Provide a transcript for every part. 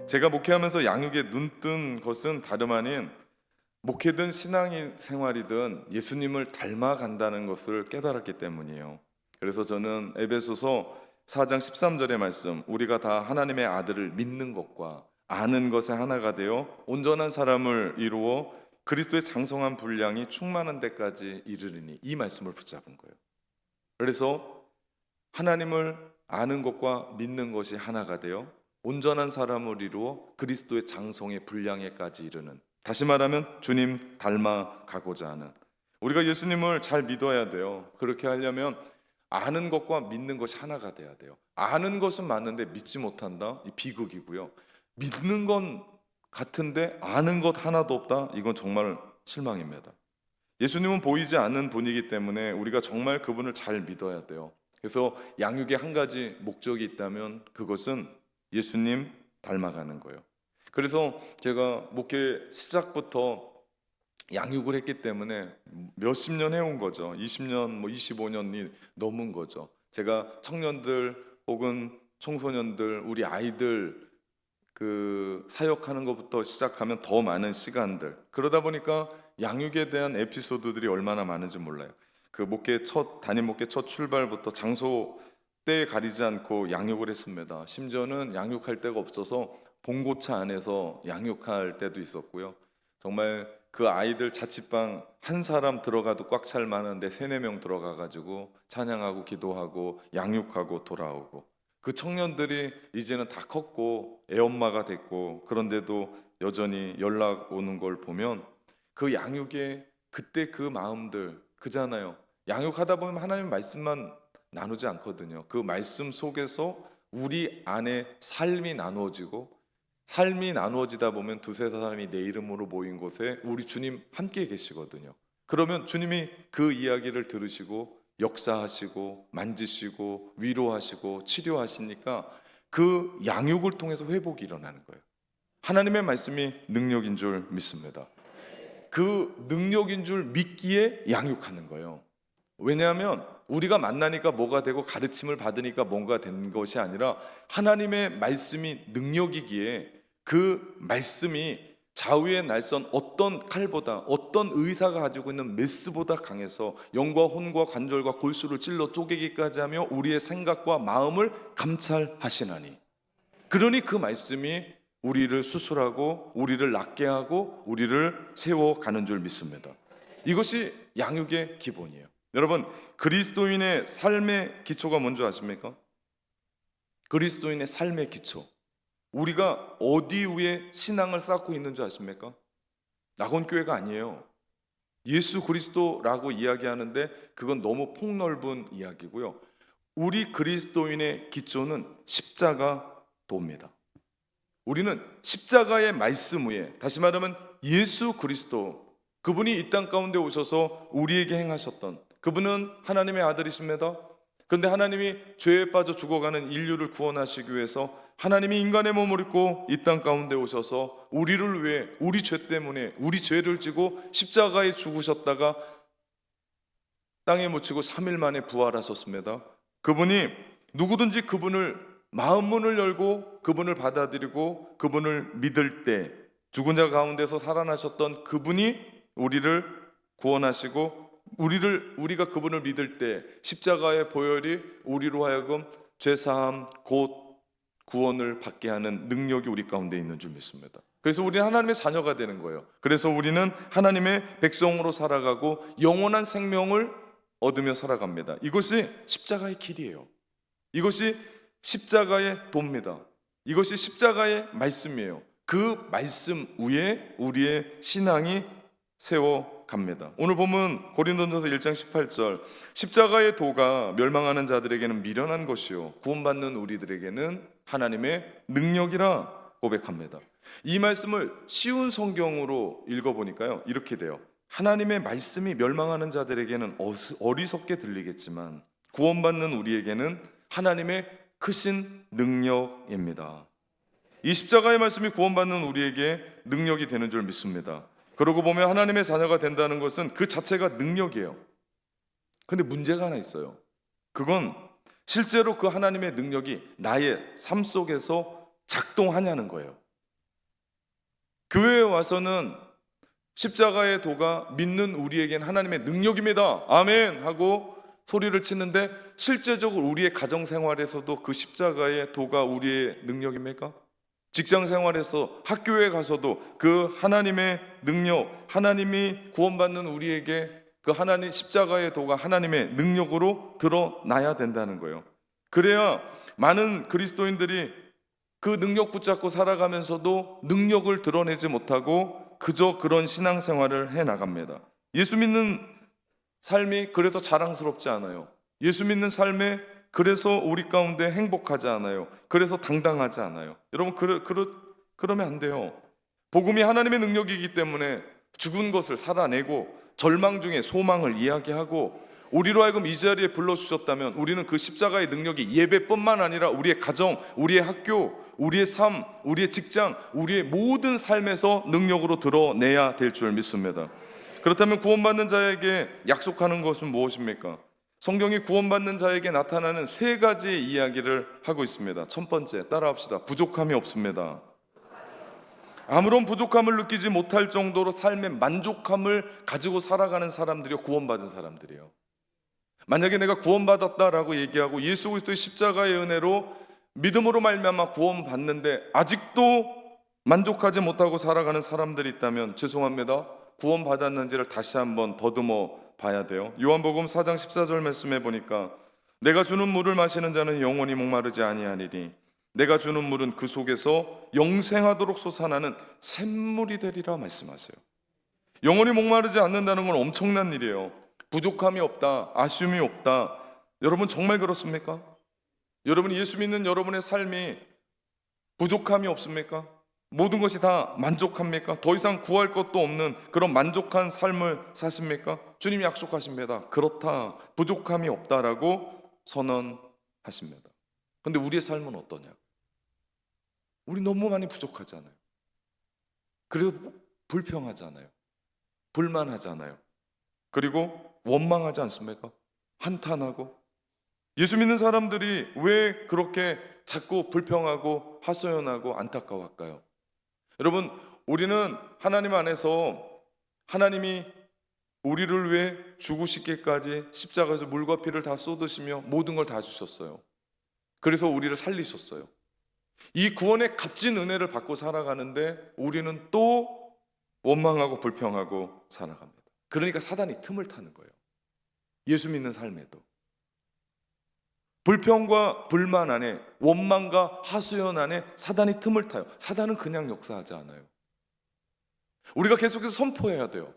제가 목회하면서 양육에 눈뜬 것은 다름 아닌 목회든 신앙생활이든 예수님을 닮아간다는 것을 깨달았기 때문이에요. 그래서 저는 에베소서 4장 13절의 말씀, 우리가 다 하나님의 아들을 믿는 것과 아는 것에 하나가 되어 온전한 사람을 이루어 그리스도의 장성한 분량이 충만한 데까지 이르리니, 이 말씀을 붙잡은 거예요. 그래서 하나님을 아는 것과 믿는 것이 하나가 되어 온전한 사람을 이루어 그리스도의 장성의 분량에까지 이르는, 다시 말하면 주님 닮아가고자 하는, 우리가 예수님을 잘 믿어야 돼요. 그렇게 하려면 아는 것과 믿는 것이 하나가 돼야 돼요. 아는 것은 맞는데 믿지 못한다? 이 비극이고요. 믿는 건 같은데 아는 것 하나도 없다? 이건 정말 실망입니다. 예수님은 보이지 않는 분이기 때문에 우리가 정말 그분을 잘 믿어야 돼요. 그래서 양육에 한 가지 목적이 있다면 그것은 예수님 닮아가는 거예요. 그래서 제가 목회 시작부터 양육을 했기 때문에 몇십 년 해온 거죠. 20년, 25년이 넘은 거죠. 제가 청년들 혹은 청소년들, 우리 아이들 사역하는 것부터 시작하면 더 많은 시간들, 그러다 보니까 양육에 대한 에피소드들이 얼마나 많은지 몰라요. 담임 목회 첫 출발부터 장소 때 가리지 않고 양육을 했습니다. 심지어는 양육할 데가 없어서 봉고차 안에서 양육할 때도 있었고요. 정말 그 아이들 자취방 한 사람 들어가도 꽉 찰 만한데 3-4명 들어가가지고 찬양하고 기도하고 양육하고 돌아오고, 그 청년들이 이제는 다 컸고 애엄마가 됐고, 그런데도 여전히 연락 오는 걸 보면 그 양육의 그때 그 마음들, 그잖아요. 양육하다 보면 하나님 말씀만 나누지 않거든요. 그 말씀 속에서 우리 안에 삶이 나누어지고, 삶이 나누어지다 보면 2-3 사람이 내 이름으로 모인 곳에 우리 주님 함께 계시거든요. 그러면 주님이 그 이야기를 들으시고 역사하시고 만지시고 위로하시고 치료하시니까 그 양육을 통해서 회복이 일어나는 거예요. 하나님의 말씀이 능력인 줄 믿습니다. 그 능력인 줄 믿기에 양육하는 거예요. 왜냐하면 우리가 만나니까 뭐가 되고 가르침을 받으니까 뭔가 된 것이 아니라 하나님의 말씀이 능력이기에 그 말씀이 좌우의 날선 어떤 칼보다, 어떤 의사가 가지고 있는 메스보다 강해서 영과 혼과 관절과 골수를 찔러 쪼개기까지 하며 우리의 생각과 마음을 감찰하시나니, 그러니 그 말씀이 우리를 수술하고 우리를 낫게 하고 우리를 세워가는 줄 믿습니다. 이것이 양육의 기본이에요. 여러분, 그리스도인의 삶의 기초가 뭔지 아십니까? 그리스도인의 삶의 기초, 우리가 어디 위에 신앙을 쌓고 있는 줄 아십니까? 낙원교회가 아니에요. 예수 그리스도라고 이야기하는데 그건 너무 폭넓은 이야기고요. 우리 그리스도인의 기초는 십자가도입니다. 우리는 십자가의 말씀 위에, 다시 말하면 예수 그리스도, 그분이 이 땅 가운데 오셔서 우리에게 행하셨던, 그분은 하나님의 아들이십니다. 그런데 하나님이 죄에 빠져 죽어가는 인류를 구원하시기 위해서 하나님이 인간의 몸을 입고 이 땅 가운데 오셔서 우리를 위해, 우리 죄 때문에 우리 죄를 지고 십자가에 죽으셨다가 땅에 묻히고 3일 만에 부활하셨습니다. 그분이 누구든지 그분을 마음 문을 열고 그분을 받아들이고 그분을 믿을 때, 죽은 자 가운데서 살아나셨던 그분이 우리를 구원하시고, 우리가 그분을 믿을 때 십자가의 보혈이 우리로 하여금 죄사함 곧 구원을 받게 하는 능력이 우리 가운데 있는 줄 믿습니다. 그래서 우리는 하나님의 자녀가 되는 거예요. 그래서 우리는 하나님의 백성으로 살아가고 영원한 생명을 얻으며 살아갑니다. 이것이 십자가의 길이에요. 이것이 십자가의 도입니다. 이것이 십자가의 말씀이에요. 그 말씀 위에 우리의 신앙이 세워갑니다. 오늘 보면 고린도전서 1장 18절, 십자가의 도가 멸망하는 자들에게는 미련한 것이요 구원받는 우리들에게는 하나님의 능력이라 고백합니다. 이 말씀을 쉬운 성경으로 읽어보니까요, 이렇게 돼요. 하나님의 말씀이 멸망하는 자들에게는 어리석게 들리겠지만 구원받는 우리에게는 하나님의 크신 능력입니다. 이 십자가의 말씀이 구원받는 우리에게 능력이 되는 줄 믿습니다. 그러고 보면 하나님의 자녀가 된다는 것은 그 자체가 능력이에요. 근데 문제가 하나 있어요. 그건 실제로 그 하나님의 능력이 나의 삶 속에서 작동하냐는 거예요. 교회에 와서는 십자가의 도가 믿는 우리에겐 하나님의 능력입니다, 아멘 하고 소리를 치는데, 실제적으로 우리의 가정생활에서도 그 십자가의 도가 우리의 능력입니까? 직장생활에서, 학교에 가서도 그 하나님의 능력, 하나님이 구원받는 우리에게 그 하나님 십자가의 도가 하나님의 능력으로 드러나야 된다는 거예요. 그래야 많은 그리스도인들이 그 능력 붙잡고 살아가면서도 능력을 드러내지 못하고 그저 그런 신앙생활을 해나갑니다. 예수 믿는 삶이 그래서 자랑스럽지 않아요. 예수 믿는 삶에 그래서 우리 가운데 행복하지 않아요. 그래서 당당하지 않아요. 여러분, 그러면 안 돼요. 복음이 하나님의 능력이기 때문에 죽은 것을 살아내고 절망 중에 소망을 이야기하고, 우리로 하여금 이 자리에 불러주셨다면 우리는 그 십자가의 능력이 예배뿐만 아니라 우리의 가정, 우리의 학교, 우리의 삶, 우리의 직장, 우리의 모든 삶에서 능력으로 드러내야 될 줄 믿습니다. 그렇다면 구원받는 자에게 약속하는 것은 무엇입니까? 성경이 구원받는 자에게 나타나는 세 가지의 이야기를 하고 있습니다. 첫 번째, 따라합시다. 부족함이 없습니다. 아무런 부족함을 느끼지 못할 정도로 삶의 만족함을 가지고 살아가는 사람들이 구원받은 사람들이에요. 만약에 내가 구원받았다라고 얘기하고 예수 그리스도의 십자가의 은혜로 믿음으로 말미암아 구원받는데 아직도 만족하지 못하고 살아가는 사람들이 있다면 죄송합니다. 구원받았는지를 다시 한번 더듬어 봐야 돼요. 요한복음 4장 14절 말씀해 보니까 내가 주는 물을 마시는 자는 영원히 목마르지 아니하리니 내가 주는 물은 그 속에서 영생하도록 솟아나는 샘물이 되리라 말씀하세요. 영원히 목마르지 않는다는 건 엄청난 일이에요. 부족함이 없다, 아쉬움이 없다. 여러분 정말 그렇습니까? 여러분 예수 믿는 여러분의 삶이 부족함이 없습니까? 모든 것이 다 만족합니까? 더 이상 구할 것도 없는 그런 만족한 삶을 사십니까? 주님이 약속하십니다. 그렇다, 부족함이 없다라고 선언하십니다. 그런데 우리의 삶은 어떠냐? 우리 너무 많이 부족하잖아요. 그래서 불평하잖아요. 불만하잖아요. 그리고 원망하지 않습니까? 한탄하고. 예수 믿는 사람들이 왜 그렇게 자꾸 불평하고 하소연하고 안타까워할까요? 여러분, 우리는 하나님 안에서 하나님이 우리를 위해 죽으시기까지 십자가에서 물과 피를 다 쏟으시며 모든 걸 다 주셨어요. 그래서 우리를 살리셨어요. 이 구원의 값진 은혜를 받고 살아가는데 우리는 또 원망하고 불평하고 살아갑니다. 그러니까 사단이 틈을 타는 거예요. 예수 믿는 삶에도 불평과 불만 안에, 원망과 하소연 안에 사단이 틈을 타요. 사단은 그냥 역사하지 않아요. 우리가 계속해서 선포해야 돼요.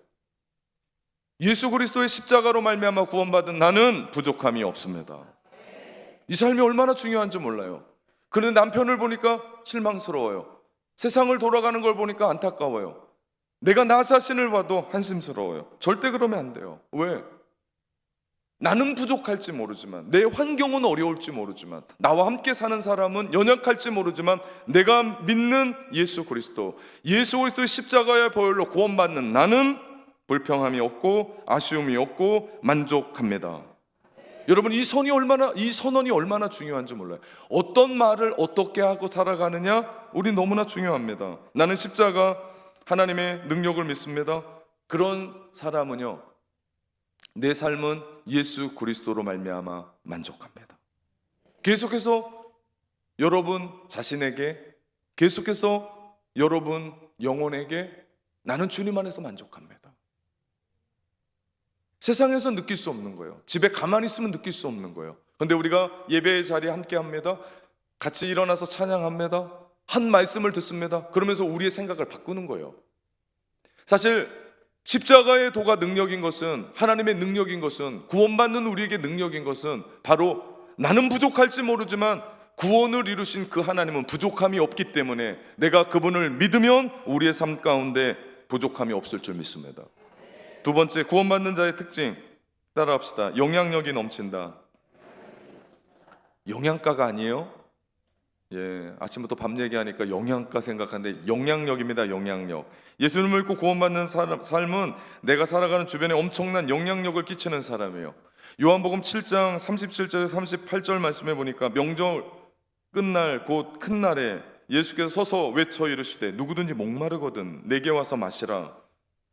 예수 그리스도의 십자가로 말미암아 구원받은 나는 부족함이 없습니다. 이 삶이 얼마나 중요한지 몰라요. 그런데 남편을 보니까 실망스러워요. 세상을 돌아가는 걸 보니까 안타까워요. 내가 나 자신을 봐도 한심스러워요. 절대 그러면 안 돼요. 왜? 나는 부족할지 모르지만, 내 환경은 어려울지 모르지만, 나와 함께 사는 사람은 연약할지 모르지만, 내가 믿는 예수 그리스도의 십자가의 보혈로 구원받는 나는 불평함이 없고 아쉬움이 없고 만족합니다. 여러분, 이 선언이 얼마나 중요한지 몰라요. 어떤 말을 어떻게 하고 살아가느냐, 우리 너무나 중요합니다. 나는 십자가 하나님의 능력을 믿습니다. 그런 사람은요, 내 삶은 예수 그리스도로 말미암아 만족합니다. 계속해서 여러분 자신에게, 계속해서 여러분 영혼에게 나는 주님 안에서 만족합니다. 세상에서 느낄 수 없는 거예요. 집에 가만히 있으면 느낄 수 없는 거예요. 그런데 우리가 예배의 자리에 함께 합니다. 같이 일어나서 찬양합니다. 한 말씀을 듣습니다. 그러면서 우리의 생각을 바꾸는 거예요. 사실 십자가의 도가 능력인 것은, 하나님의 능력인 것은, 구원받는 우리에게 능력인 것은 바로 나는 부족할지 모르지만 구원을 이루신 그 하나님은 부족함이 없기 때문에 내가 그분을 믿으면 우리의 삶 가운데 부족함이 없을 줄 믿습니다. 두 번째, 구원받는 자의 특징 따라합시다. 영향력이 넘친다. 영양가가 아니에요? 아침부터 밤 얘기하니까 영양가 생각하는데 영향력입니다. 영향력. 예수님을 믿고 구원받는 삶은 내가 살아가는 주변에 엄청난 영향력을 끼치는 사람이에요. 요한복음 7장 37절에서 38절 말씀해 보니까 명절 끝날 곧 큰 날에 예수께서 서서 외쳐 이르시되 누구든지 목마르거든 내게 와서 마시라.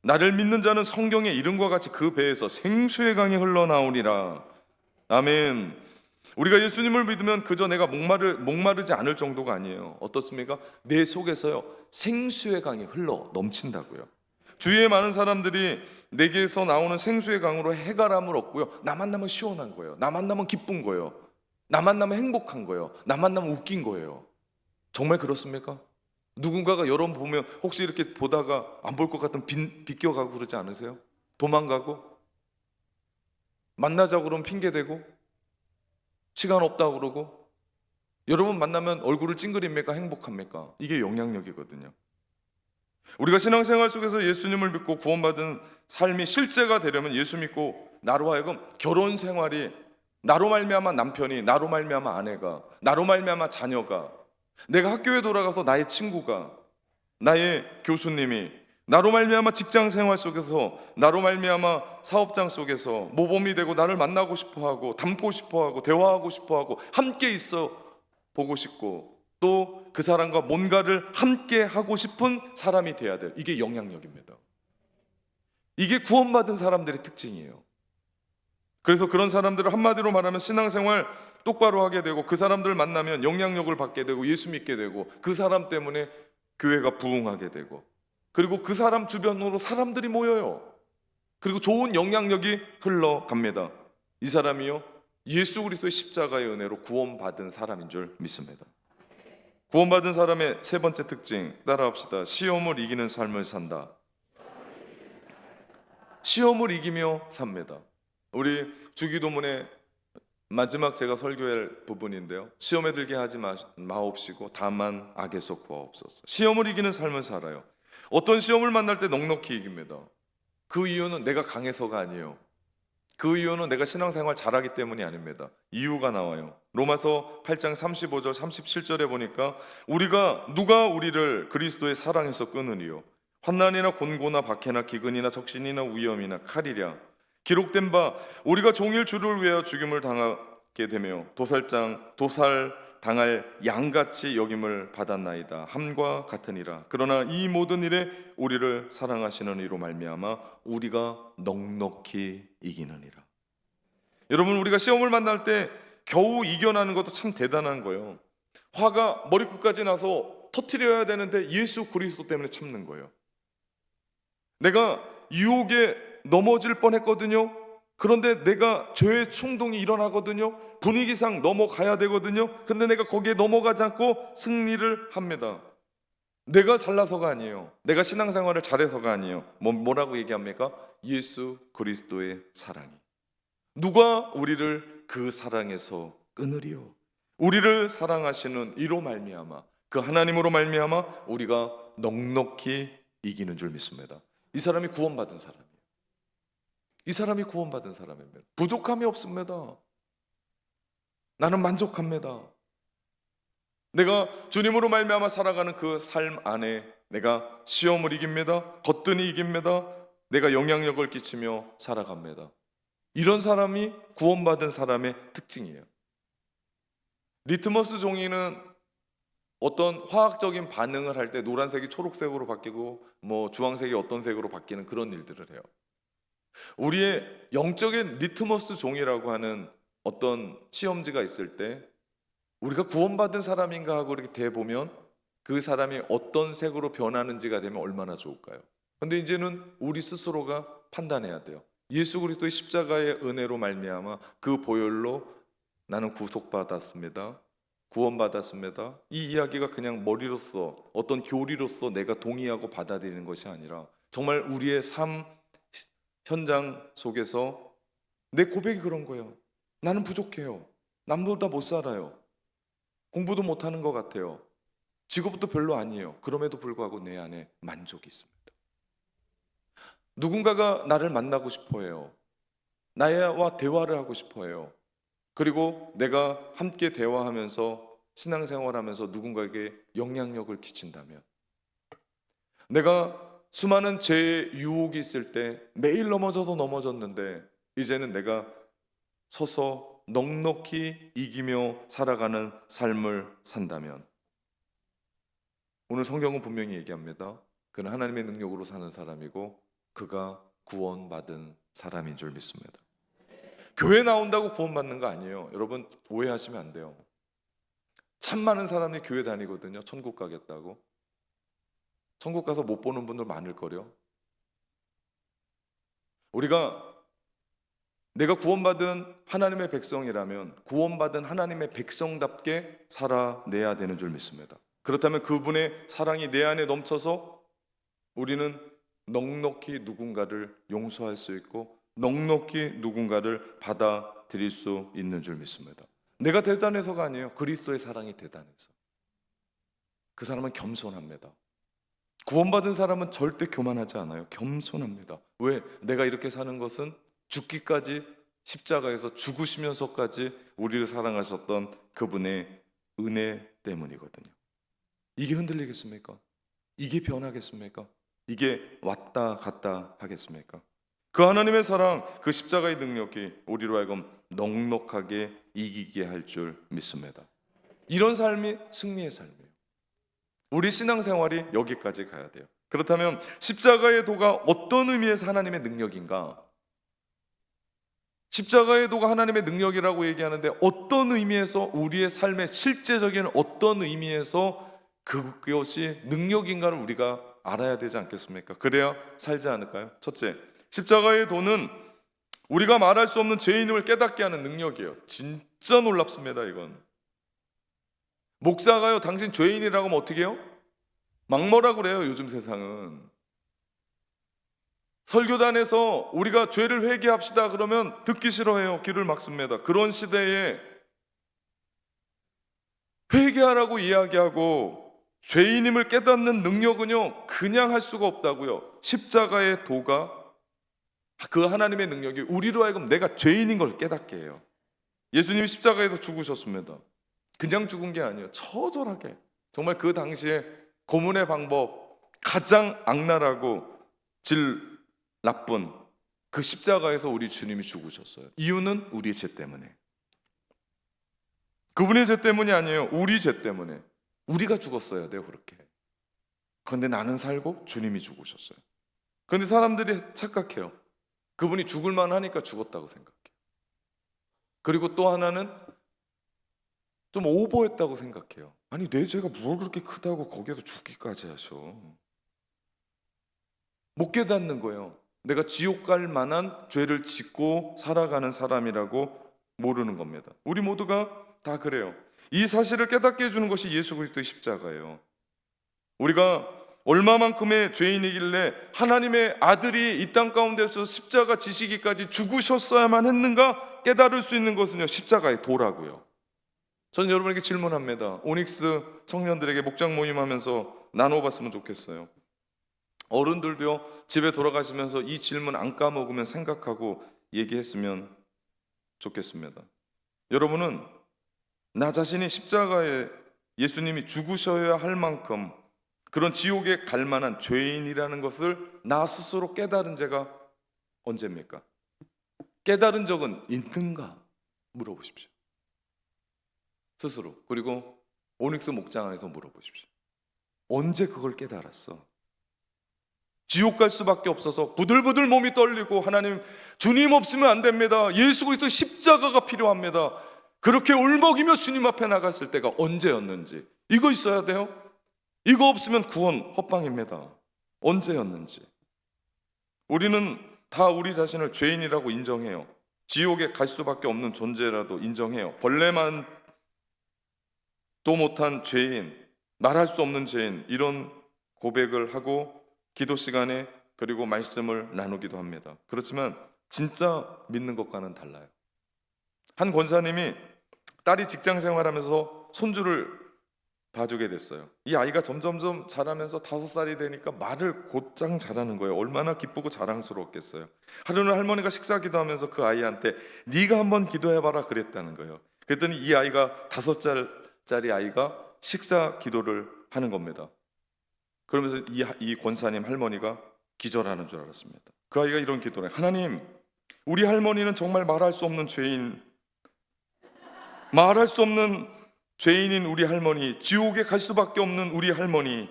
나를 믿는 자는 성경의 이름과 같이 그 배에서 생수의 강이 흘러나오리라. 아멘. 우리가 예수님을 믿으면 그저 내가 목마르지 않을 정도가 아니에요. 어떻습니까? 내 속에서요 생수의 강이 흘러 넘친다고요. 주위에 많은 사람들이 내게서 나오는 생수의 강으로 해가람을 얻고요, 나 만나면 시원한 거예요. 나 만나면 기쁜 거예요. 나 만나면 행복한 거예요. 나 만나면 웃긴 거예요. 정말 그렇습니까? 누군가가 여러분 보면 혹시 이렇게 보다가 안 볼 것 같으면 비껴가고 그러지 않으세요? 도망가고 만나자고 그러면 핑계대고 시간 없다고 그러고. 여러분 만나면 얼굴을 찡그립니까? 행복합니까? 이게 영향력이거든요. 우리가 신앙생활 속에서 예수님을 믿고 구원받은 삶이 실제가 되려면 예수 믿고 나로 하여금 결혼 생활이, 나로 말미암아 남편이, 나로 말미암아 아내가, 나로 말미암아 자녀가, 내가 학교에 돌아가서 나의 친구가, 나의 교수님이, 나로 말미암아 직장 생활 속에서, 나로 말미암아 사업장 속에서 모범이 되고 나를 만나고 싶어하고 닮고 싶어하고 대화하고 싶어하고 함께 있어 보고 싶고 또 그 사람과 뭔가를 함께 하고 싶은 사람이 돼야 돼요. 이게 영향력입니다. 이게 구원받은 사람들의 특징이에요. 그래서 그런 사람들을 한마디로 말하면 신앙생활 똑바로 하게 되고, 그 사람들을 만나면 영향력을 받게 되고 예수 믿게 되고, 그 사람 때문에 교회가 부흥하게 되고, 그리고 그 사람 주변으로 사람들이 모여요. 그리고 좋은 영향력이 흘러갑니다. 이 사람이요 예수 그리스도의 십자가의 은혜로 구원받은 사람인 줄 믿습니다. 구원받은 사람의 세 번째 특징 따라합시다. 시험을 이기는 삶을 산다. 시험을 이기며 삽니다. 우리 주기도문의 마지막 제가 설교할 부분인데요, 시험에 들게 하지 마옵시고 다만 악에서 구하옵소서. 시험을 이기는 삶을 살아요. 어떤 시험을 만날 때 넉넉히 이깁니다. 그 이유는 내가 강해서가 아니에요. 그 이유는 내가 신앙생활 잘하기 때문이 아닙니다. 이유가 나와요. 로마서 8장 35절 37절에 보니까 누가 우리를 그리스도의 사랑에서 끊으리요? 환난이나 곤고나 박해나 기근이나 적신이나 위험이나 칼이랴. 기록된 바 우리가 종일 주를 위하여 죽임을 당하게 되며 도살 당할 양같이 여김을 받았나이다. 함과 같으니라. 그러나 이 모든 일에 우리를 사랑하시는 이로 말미암아 우리가 넉넉히 이기느니라. 여러분, 우리가 시험을 만날 때 겨우 이겨나는 것도 참 대단한 거예요. 화가 머리끝까지 나서 터뜨려야 되는데 예수 그리스도 때문에 참는 거예요. 내가 유혹에 넘어질 뻔했거든요. 그런데 내가 죄의 충동이 일어나거든요. 분위기상 넘어가야 되거든요. 근데 내가 거기에 넘어가지 않고 승리를 합니다. 내가 잘나서가 아니에요. 내가 신앙생활을 잘해서가 아니에요. 뭐라고 얘기합니까? 예수 그리스도의 사랑이. 누가 우리를 그 사랑에서 끊으리요? 우리를 사랑하시는 이로 말미암아, 그 하나님으로 말미암아 우리가 넉넉히 이기는 줄 믿습니다. 이 사람이 구원받은 사람이에요. 이 사람이 구원받은 사람입니다. 부족함이 없습니다. 나는 만족합니다. 내가 주님으로 말미암아 살아가는 그 삶 안에 내가 시험을 이깁니다. 거뜬히 이깁니다. 내가 영향력을 끼치며 살아갑니다. 이런 사람이 구원받은 사람의 특징이에요. 리트머스 종이는 어떤 화학적인 반응을 할 때 노란색이 초록색으로 바뀌고 주황색이 어떤 색으로 바뀌는 그런 일들을 해요. 우리의 영적인 리트머스 종이라고 하는 어떤 시험지가 있을 때 우리가 구원받은 사람인가 하고 이렇게 대보면 그 사람이 어떤 색으로 변하는지가 되면 얼마나 좋을까요? 근데 이제는 우리 스스로가 판단해야 돼요. 예수 그리스도의 십자가의 은혜로 말미암아 그 보혈로 나는 구속받았습니다. 구원받았습니다. 이 이야기가 그냥 머리로서 어떤 교리로서 내가 동의하고 받아들이는 것이 아니라 정말 우리의 삶 현장 속에서 내 고백이 그런 거예요. 나는 부족해요. 남보다 못 살아요. 공부도 못하는 것 같아요. 직업도 별로 아니에요. 그럼에도 불구하고 내 안에 만족이 있습니다. 누군가가 나를 만나고 싶어해요. 나와 대화를 하고 싶어해요. 그리고 내가 함께 대화하면서 신앙생활하면서 누군가에게 영향력을 끼친다면, 내가 수많은 죄의 유혹이 있을 때 매일 넘어졌는데 이제는 내가 서서 넉넉히 이기며 살아가는 삶을 산다면, 오늘 성경은 분명히 얘기합니다. 그는 하나님의 능력으로 사는 사람이고 그가 구원받은 사람인 줄 믿습니다. 교회 나온다고 구원받는 거 아니에요. 여러분 오해하시면 안 돼요. 참 많은 사람이 교회 다니거든요. 천국 가겠다고. 천국 가서 못 보는 분들 많을 거요. 내가 구원받은 하나님의 백성이라면 구원받은 하나님의 백성답게 살아내야 되는 줄 믿습니다. 그렇다면 그분의 사랑이 내 안에 넘쳐서 우리는 넉넉히 누군가를 용서할 수 있고 넉넉히 누군가를 받아들일 수 있는 줄 믿습니다. 내가 대단해서가 아니에요. 그리스도의 사랑이 대단해서. 그 사람은 겸손합니다. 구원받은 사람은 절대 교만하지 않아요. 겸손합니다. 왜? 내가 이렇게 사는 것은 죽기까지 십자가에서 죽으시면서까지 우리를 사랑하셨던 그분의 은혜 때문이거든요. 이게 흔들리겠습니까? 이게 변하겠습니까? 이게 왔다 갔다 하겠습니까? 그 하나님의 사랑, 그 십자가의 능력이 우리로 하여금 넉넉하게 이기게 할 줄 믿습니다. 이런 삶이 승리의 삶이에요. 우리 신앙생활이 여기까지 가야 돼요. 그렇다면 십자가의 도가 어떤 의미에서 하나님의 능력인가? 십자가의 도가 하나님의 능력이라고 얘기하는데 어떤 의미에서 우리의 삶의 실제적인 어떤 의미에서 그것이 능력인가를 우리가 알아야 되지 않겠습니까? 그래야 살지 않을까요? 첫째, 십자가의 도는 우리가 말할 수 없는 죄인임을 깨닫게 하는 능력이에요. 진짜 놀랍습니다. 이건 목사가요 당신 죄인이라고 하면 어떻게 해요? 막 뭐라 그래요. 요즘 세상은 설교단에서 우리가 죄를 회개합시다 그러면 듣기 싫어해요. 귀를 막습니다. 그런 시대에 회개하라고 이야기하고 죄인임을 깨닫는 능력은요 그냥 할 수가 없다고요. 십자가의 도가 그 하나님의 능력이 우리로 하여금 내가 죄인인 걸 깨닫게 해요. 예수님이 십자가에서 죽으셨습니다. 그냥 죽은 게 아니에요. 처절하게 정말 그 당시에 고문의 방법 가장 악랄하고 질 나쁜 그 십자가에서 우리 주님이 죽으셨어요. 이유는 우리의 죄 때문에. 그분의 죄 때문이 아니에요. 우리 죄 때문에. 우리가 죽었어야 돼요. 그렇게. 그런데 나는 살고 주님이 죽으셨어요. 그런데 사람들이 착각해요. 그분이 죽을 만하니까 죽었다고 생각해요. 그리고 또 하나는 좀 오버했다고 생각해요. 아니 내 죄가 뭘 그렇게 크다고 거기에서 죽기까지 하셔. 못 깨닫는 거예요. 내가 지옥 갈 만한 죄를 짓고 살아가는 사람이라고 모르는 겁니다. 우리 모두가 다 그래요. 이 사실을 깨닫게 해주는 것이 예수 그리스도의 십자가예요. 우리가 얼마만큼의 죄인이길래 하나님의 아들이 이 땅 가운데서 십자가 지시기까지 죽으셨어야만 했는가 깨달을 수 있는 것은요 십자가의 도라고요. 저는 여러분에게 질문합니다. 오닉스 청년들에게 목장 모임하면서 나눠봤으면 좋겠어요. 어른들도요 집에 돌아가시면서 이 질문 안 까먹으면 생각하고 얘기했으면 좋겠습니다. 여러분은 나 자신이 십자가에 예수님이 죽으셔야 할 만큼 그런 지옥에 갈 만한 죄인이라는 것을 나 스스로 깨달은 제가 언제입니까? 깨달은 적은 있는가 물어보십시오. 스스로. 그리고 오닉스 목장 안에서 물어보십시오. 언제 그걸 깨달았어? 지옥 갈 수밖에 없어서 부들부들 몸이 떨리고 하나님 주님 없으면 안 됩니다. 예수 그리스도 십자가가 필요합니다. 그렇게 울먹이며 주님 앞에 나갔을 때가 언제였는지 이거 있어야 돼요. 이거 없으면 구원 헛방입니다. 언제였는지. 우리는 다 우리 자신을 죄인이라고 인정해요. 지옥에 갈 수밖에 없는 존재라도 인정해요. 벌레만 또 못한 죄인, 말할 수 없는 죄인 이런 고백을 하고 기도 시간에 그리고 말씀을 나누기도 합니다. 그렇지만 진짜 믿는 것과는 달라요. 한 권사님이 딸이 직장 생활하면서 손주를 봐주게 됐어요. 이 아이가 점점점 자라면서 5살이 되니까 말을 곧장 잘하는 거예요. 얼마나 기쁘고 자랑스러웠겠어요. 하루는 할머니가 식사 기도하면서 그 아이한테 네가 한번 기도해봐라 그랬다는 거예요. 그랬더니 이 아이가 5살짜리 아이가 식사 기도를 하는 겁니다. 그러면서 이 권사님 할머니가 기절하는 줄 알았습니다. 그 아이가 이런 기도를 해요. 하나님, 우리 할머니는 정말 말할 수 없는 죄인, 말할 수 없는 죄인인 우리 할머니, 지옥에 갈 수밖에 없는 우리 할머니,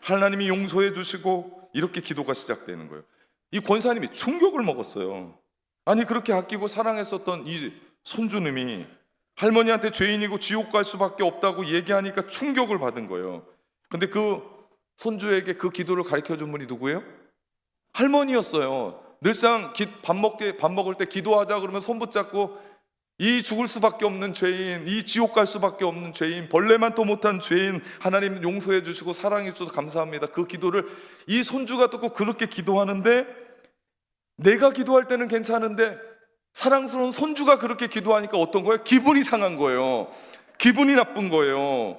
하나님이 용서해 주시고 이렇게 기도가 시작되는 거예요. 이 권사님이 충격을 먹었어요. 아니 그렇게 아끼고 사랑했었던 이 손주님이 할머니한테 죄인이고 지옥 갈 수밖에 없다고 얘기하니까 충격을 받은 거예요. 근데 그 손주에게 그 기도를 가르쳐 준 분이 누구예요? 할머니였어요. 늘상 밥 먹을 때 기도하자 그러면 손 붙잡고 이 죽을 수밖에 없는 죄인, 이 지옥 갈 수밖에 없는 죄인, 벌레만도 못한 죄인 하나님 용서해 주시고 사랑해 주셔서 감사합니다. 그 기도를 이 손주가 듣고 그렇게 기도하는데, 내가 기도할 때는 괜찮은데 사랑스러운 손주가 그렇게 기도하니까 어떤 거예요? 기분이 상한 거예요. 기분이 나쁜 거예요.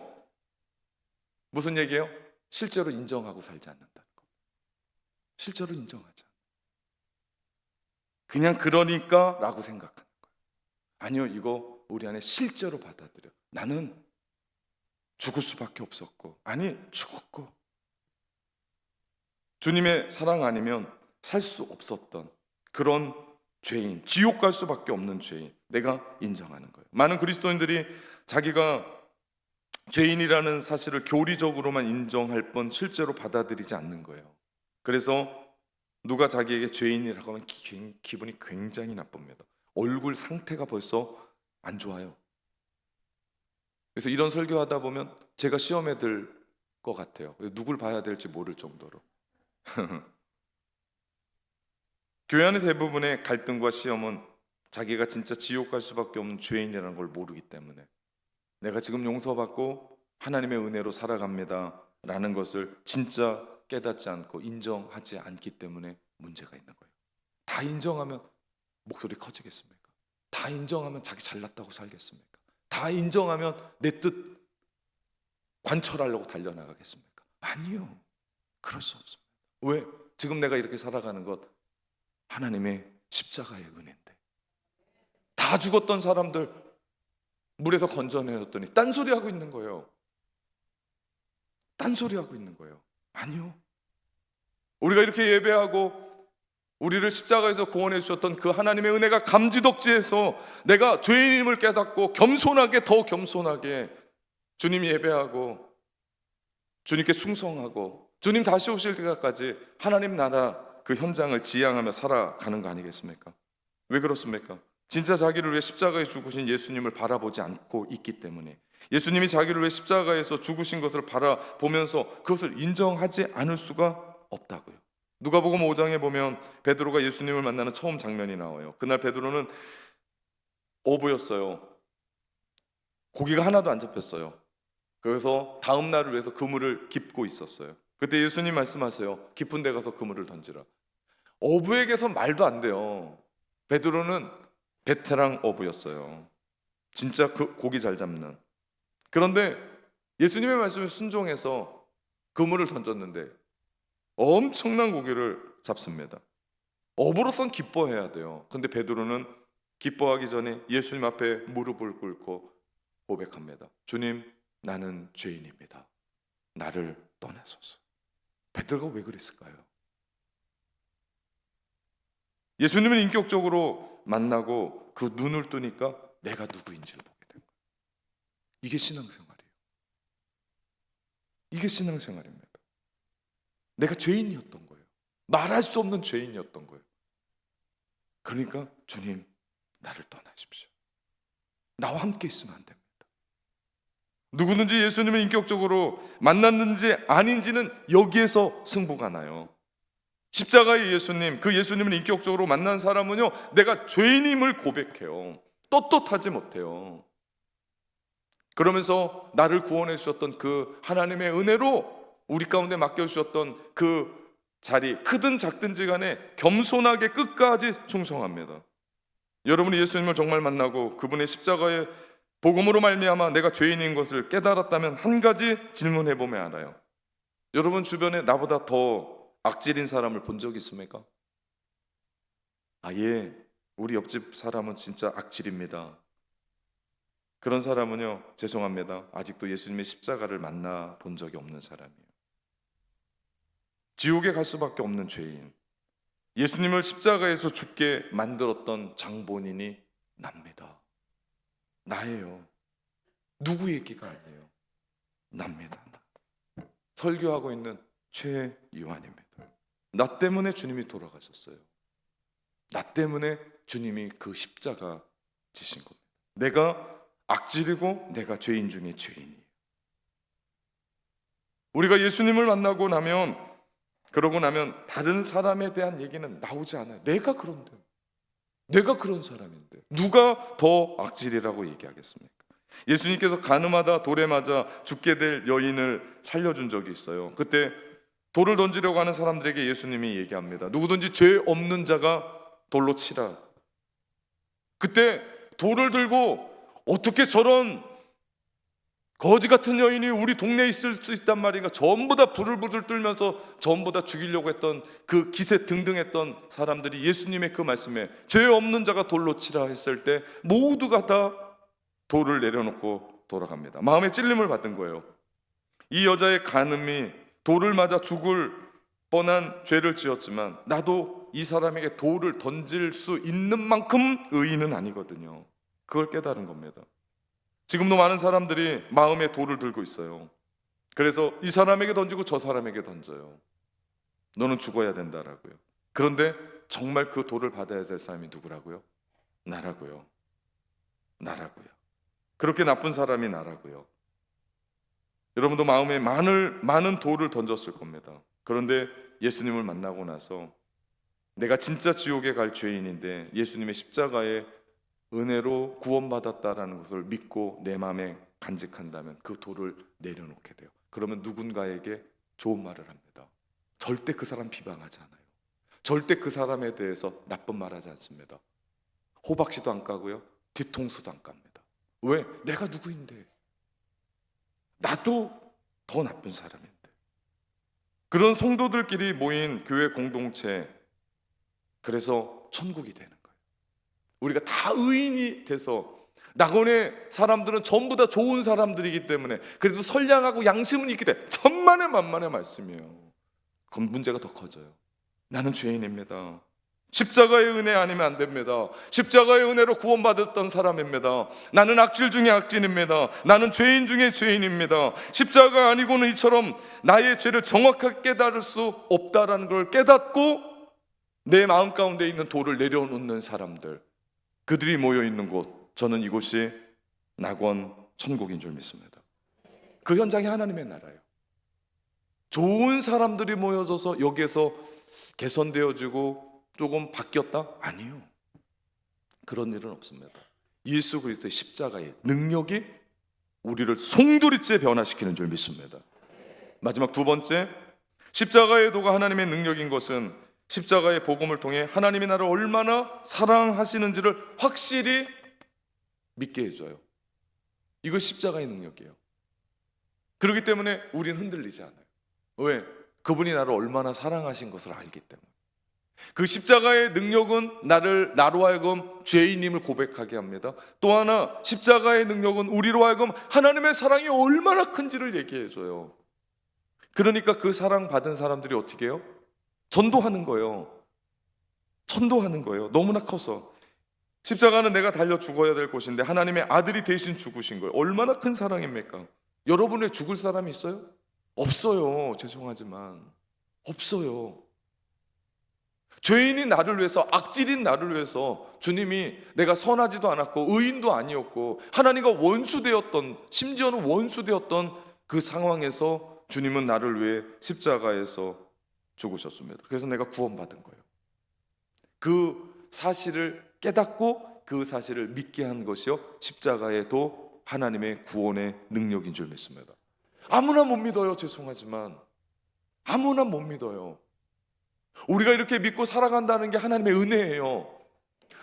무슨 얘기예요? 실제로 인정하고 살지 않는다는 거. 실제로 인정하자. 그냥 그러니까 라고 생각하는 거예요. 아니요, 이거 우리 안에 실제로 받아들여. 나는 죽을 수밖에 없었고, 아니 죽었고, 주님의 사랑 아니면 살 수 없었던 그런 죄인, 지옥 갈 수밖에 없는 죄인, 내가 인정하는 거예요. 많은 그리스도인들이 자기가 죄인이라는 사실을 교리적으로만 인정할 뿐 실제로 받아들이지 않는 거예요. 그래서 누가 자기에게 죄인이라고 하면 기분이 굉장히 나쁩니다. 얼굴 상태가 벌써 안 좋아요. 그래서 이런 설교하다 보면 제가 시험에 들 것 같아요. 누굴 봐야 될지 모를 정도로. 교회 안의 대부분의 갈등과 시험은 자기가 진짜 지옥 갈 수밖에 없는 죄인이라는 걸 모르기 때문에, 내가 지금 용서받고 하나님의 은혜로 살아갑니다 라는 것을 진짜 깨닫지 않고 인정하지 않기 때문에 문제가 있는 거예요. 다 인정하면 목소리 커지겠습니까? 다 인정하면 자기 잘났다고 살겠습니까? 다 인정하면 내 뜻 관철하려고 달려나가겠습니까? 아니요, 그럴 수 없습니다. 왜? 지금 내가 이렇게 살아가는 것 하나님의 십자가의 은혜인데, 다 죽었던 사람들 물에서 건져내었더니 딴소리 하고 있는 거예요. 딴소리 하고 있는 거예요. 아니요, 우리가 이렇게 예배하고 우리를 십자가에서 구원해 주셨던 그 하나님의 은혜가 감지덕지해서 내가 죄인임을 깨닫고 겸손하게, 더 겸손하게 주님 예배하고 주님께 충성하고 주님 다시 오실 때까지 하나님 나라 그 현장을 지향하며 살아가는 거 아니겠습니까? 왜 그렇습니까? 진짜 자기를 위해 십자가에 죽으신 예수님을 바라보지 않고 있기 때문에, 예수님이 자기를 위해 십자가에서 죽으신 것을 바라보면서 그것을 인정하지 않을 수가 없다고요. 누가복음 5장에 보면 베드로가 예수님을 만나는 처음 장면이 나와요. 그날 베드로는 어부였어요. 고기가 하나도 안 잡혔어요. 그래서 다음 날을 위해서 그물을 깁고 있었어요. 그때 예수님 말씀하세요. 깊은 데 가서 그물을 던지라. 어부에게서 말도 안 돼요. 베드로는 베테랑 어부였어요. 진짜 그 고기 잘 잡는. 그런데 예수님의 말씀에 순종해서 그물을 던졌는데 엄청난 고기를 잡습니다. 어부로선 기뻐해야 돼요. 근데 베드로는 기뻐하기 전에 예수님 앞에 무릎을 꿇고 고백합니다. 주님, 나는 죄인입니다. 나를 떠나소서. 베드로가 왜 그랬을까요? 예수님을 인격적으로 만나고 그 눈을 뜨니까 내가 누구인지를 보게 된 거예요. 이게 신앙생활이에요. 이게 신앙생활입니다. 내가 죄인이었던 거예요. 말할 수 없는 죄인이었던 거예요. 그러니까 주님, 나를 떠나십시오. 나와 함께 있으면 안 됩니다. 누구든지 예수님을 인격적으로 만났는지 아닌지는 여기에서 승부가 나요. 십자가의 예수님, 그 예수님을 인격적으로 만난 사람은요, 내가 죄인임을 고백해요. 떳떳하지 못해요. 그러면서 나를 구원해 주셨던 그 하나님의 은혜로 우리 가운데 맡겨주셨던 그 자리, 크든 작든지 간에 겸손하게 끝까지 충성합니다. 여러분이 예수님을 정말 만나고 그분의 십자가의 복음으로 말미암아 내가 죄인인 것을 깨달았다면 한 가지 질문해보면 알아요. 여러분 주변에 나보다 더 악질인 사람을 본 적 있습니까? 예, 우리 옆집 사람은 진짜 악질입니다. 그런 사람은요, 죄송합니다, 아직도 예수님의 십자가를 만나 본 적이 없는 사람이에요. 지옥에 갈 수밖에 없는 죄인, 예수님을 십자가에서 죽게 만들었던 장본인이 납니다. 나예요. 누구 얘기가 아니에요. 납니다. 설교하고 있는 최요한입니다. 나 때문에 주님이 돌아가셨어요. 나 때문에 주님이 그 십자가 지신 겁니다. 내가 악질이고 내가 죄인 중에 죄인이에요. 우리가 예수님을 만나고 나면, 그러고 나면 다른 사람에 대한 얘기는 나오지 않아요. 내가 그런데, 내가 그런 사람인데 누가 더 악질이라고 얘기하겠습니까? 예수님께서 가늠하다 돌에 맞아 죽게 될 여인을 살려준 적이 있어요. 그때 돌을 던지려고 하는 사람들에게 예수님이 얘기합니다. 누구든지 죄 없는 자가 돌로 치라. 그때 돌을 들고 어떻게 저런 거지 같은 여인이 우리 동네에 있을 수 있단 말인가, 전부 다 부들부들 떨면서 전부 다 죽이려고 했던 그 기세 등등했던 사람들이 예수님의 그 말씀에 죄 없는 자가 돌로 치라 했을 때 모두가 다 돌을 내려놓고 돌아갑니다. 마음에 찔림을 받은 거예요. 이 여자의 간음이 돌을 맞아 죽을 뻔한 죄를 지었지만 나도 이 사람에게 돌을 던질 수 있는 만큼 의인은 아니거든요. 그걸 깨달은 겁니다. 지금도 많은 사람들이 마음에 돌을 들고 있어요. 그래서 이 사람에게 던지고 저 사람에게 던져요. 너는 죽어야 된다라고요. 그런데 정말 그 돌을 받아야 될 사람이 누구라고요? 나라고요. 나라고요. 그렇게 나쁜 사람이 나라고요. 여러분도 마음에 많은 돌을 던졌을 겁니다. 그런데 예수님을 만나고 나서 내가 진짜 지옥에 갈 죄인인데 예수님의 십자가에 은혜로 구원받았다라는 것을 믿고 내 마음에 간직한다면 그 돌을 내려놓게 돼요. 그러면 누군가에게 좋은 말을 합니다. 절대 그 사람 비방하지 않아요. 절대 그 사람에 대해서 나쁜 말하지 않습니다. 호박씨도 안 까고요, 뒤통수도 안 깝니다. 왜? 내가 누구인데, 나도 더 나쁜 사람인데. 그런 성도들끼리 모인 교회 공동체, 그래서 천국이 되는 거예요. 우리가 다 의인이 돼서, 낙원의 사람들은 전부 다 좋은 사람들이기 때문에 그래도 선량하고 양심은 있기 때문에 천만의 만만의 말씀이에요. 그럼 문제가 더 커져요. 나는 죄인입니다. 십자가의 은혜 아니면 안 됩니다. 십자가의 은혜로 구원받았던 사람입니다. 나는 악질 중에 악질입니다. 나는 죄인 중에 죄인입니다. 십자가 아니고는 이처럼 나의 죄를 정확하게 깨달을 수 없다라는 걸 깨닫고 내 마음 가운데 있는 돌을 내려놓는 사람들, 그들이 모여 있는 곳, 저는 이곳이 낙원 천국인 줄 믿습니다. 그 현장이 하나님의 나라예요. 좋은 사람들이 모여져서 여기에서 개선되어지고 조금 바뀌었다? 아니요. 그런 일은 없습니다. 예수 그리스도의 십자가의 능력이 우리를 송두리째 변화시키는 줄 믿습니다. 마지막 두 번째, 십자가의 도가 하나님의 능력인 것은 십자가의 복음을 통해 하나님의 나라를 얼마나 사랑하시는지를 확실히 믿게 해줘요. 이거 십자가의 능력이에요. 그렇기 때문에 우리는 흔들리지 않아요. 왜? 그분이 나를 얼마나 사랑하신 것을 알기 때문에. 그 십자가의 능력은 나로 하여금 죄인임을 고백하게 합니다. 또 하나, 십자가의 능력은 우리로 하여금 하나님의 사랑이 얼마나 큰지를 얘기해줘요. 그러니까 그 사랑 받은 사람들이 어떻게 해요? 전도하는 거예요. 전도하는 거예요. 너무나 커서. 십자가는 내가 달려 죽어야 될 곳인데 하나님의 아들이 대신 죽으신 거예요. 얼마나 큰 사랑입니까? 여러분의 죽을 사람이 있어요? 없어요. 죄송하지만 없어요. 죄인인 나를 위해서, 악질인 나를 위해서 주님이, 내가 선하지도 않았고 의인도 아니었고 하나님과 원수되었던, 심지어는 원수되었던 그 상황에서 주님은 나를 위해 십자가에서 죽으셨습니다. 그래서 내가 구원받은 거예요. 그 사실을 깨닫고 그 사실을 믿게 한 것이요, 십자가에도 하나님의 구원의 능력인 줄 믿습니다. 아무나 못 믿어요. 죄송하지만 아무나 못 믿어요. 우리가 이렇게 믿고 살아간다는 게 하나님의 은혜예요.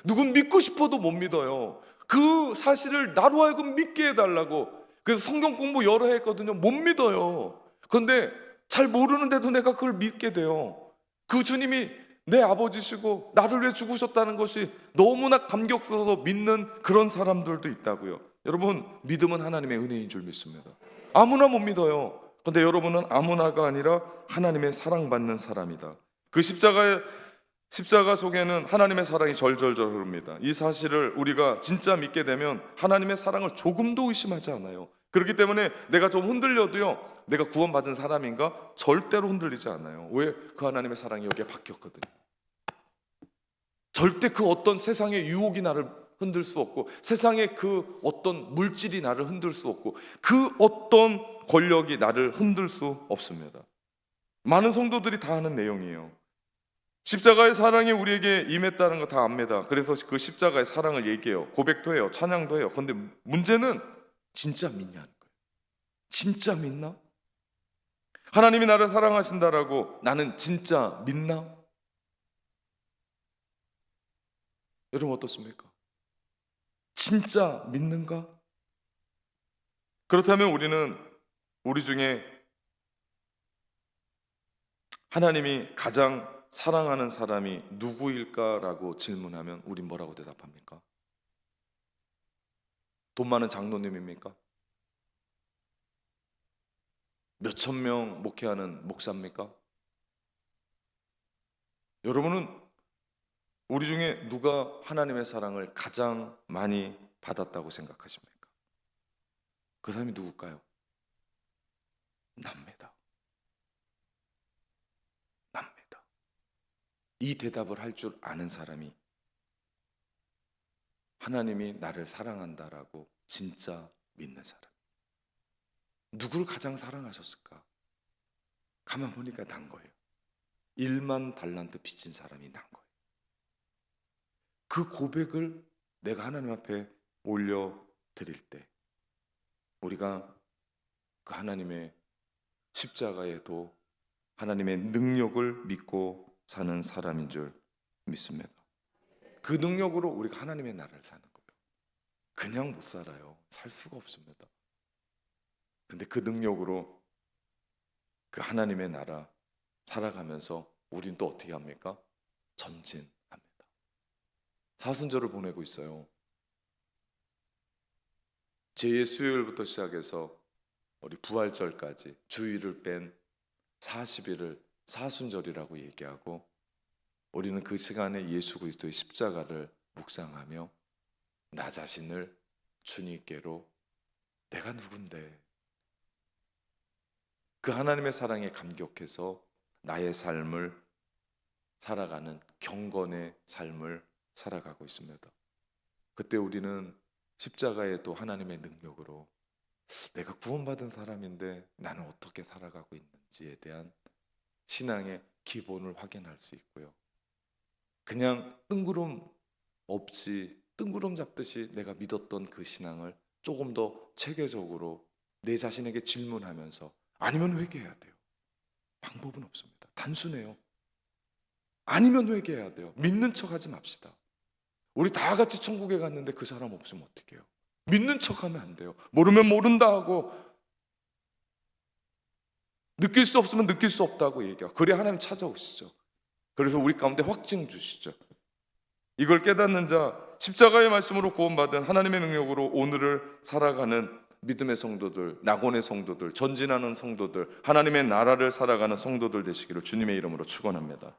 누군 믿고 싶어도 못 믿어요. 그 사실을 나로 하여금 믿게 해달라고. 그래서 성경 공부 여러 해 했거든요. 못 믿어요. 그런데 잘 모르는데도 내가 그걸 믿게 돼요. 그 주님이 내 아버지시고 나를 위해 죽으셨다는 것이 너무나 감격스러워서 믿는 그런 사람들도 있다고요. 여러분, 믿음은 하나님의 은혜인 줄 믿습니다. 아무나 못 믿어요. 그런데 여러분은 아무나가 아니라 하나님의 사랑받는 사람이다. 그 십자가 속에는 하나님의 사랑이 절절절 흐릅니다. 이 사실을 우리가 진짜 믿게 되면 하나님의 사랑을 조금도 의심하지 않아요. 그렇기 때문에 내가 좀 흔들려도요, 내가 구원받은 사람인가? 절대로 흔들리지 않아요. 왜? 그 하나님의 사랑이 여기에 박혔거든요. 절대 그 어떤 세상의 유혹이 나를 흔들 수 없고, 세상의 그 어떤 물질이 나를 흔들 수 없고, 그 어떤 권력이 나를 흔들 수 없습니다. 많은 성도들이 다 하는 내용이에요. 십자가의 사랑이 우리에게 임했다는 거 다 압니다. 그래서 그 십자가의 사랑을 얘기해요. 고백도 해요. 찬양도 해요. 그런데 문제는 진짜 믿냐는 거예요. 진짜 믿나? 하나님이 나를 사랑하신다라고 나는 진짜 믿나? 여러분 어떻습니까? 진짜 믿는가? 그렇다면 우리는 우리 중에 하나님이 가장 사랑하는 사람이 누구일까라고 질문하면 우린 뭐라고 대답합니까? 돈 많은 장로님입니까? 몇천 명 목회하는 목사입니까? 여러분은 우리 중에 누가 하나님의 사랑을 가장 많이 받았다고 생각하십니까? 그 사람이 누굴까요? 납니다. 납니다. 이 대답을 할 줄 아는 사람이 하나님이 나를 사랑한다라고 진짜 믿는 사람. 누구를 가장 사랑하셨을까? 가만 보니까 난 거예요. 1만 달란트 빚진 사람이 난 거예요. 그 고백을 내가 하나님 앞에 올려드릴 때 우리가 그 하나님의 십자가에도 하나님의 능력을 믿고 사는 사람인 줄 믿습니다. 그 능력으로 우리가 하나님의 나라를 사는 거예요. 그냥 못 살아요. 살 수가 없습니다. 근데 그 능력으로 그 하나님의 나라 살아가면서 우린 또 어떻게 합니까? 전진합니다. 사순절을 보내고 있어요. 제 수요일부터 시작해서 우리 부활절까지 주일을 뺀 40일을 사순절이라고 얘기하고, 우리는 그 시간에 예수 그리스도의 십자가를 묵상하며 나 자신을 주님께로, 내가 누군데 그 하나님의 사랑에 감격해서 나의 삶을 살아가는 경건의 삶을 살아가고 있습니다. 그때 우리는 십자가에 또 하나님의 능력으로 내가 구원받은 사람인데 나는 어떻게 살아가고 있는지에 대한 신앙의 기본을 확인할 수 있고요. 그냥 뜬구름 없이 뜬구름 잡듯이 내가 믿었던 그 신앙을 조금 더 체계적으로 내 자신에게 질문하면서, 아니면 회개해야 돼요. 방법은 없습니다. 단순해요. 아니면 회개해야 돼요. 믿는 척하지 맙시다. 우리 다 같이 천국에 갔는데 그 사람 없으면 어떡해요? 믿는 척하면 안 돼요. 모르면 모른다 하고, 느낄 수 없으면 느낄 수 없다고 얘기하고, 그래야 하나님 찾아오시죠. 그래서 우리 가운데 확증 주시죠. 이걸 깨닫는 자, 십자가의 말씀으로 구원받은 하나님의 능력으로 오늘을 살아가는 믿음의 성도들, 낙원의 성도들, 전진하는 성도들, 하나님의 나라를 살아가는 성도들 되시기를 주님의 이름으로 축원합니다.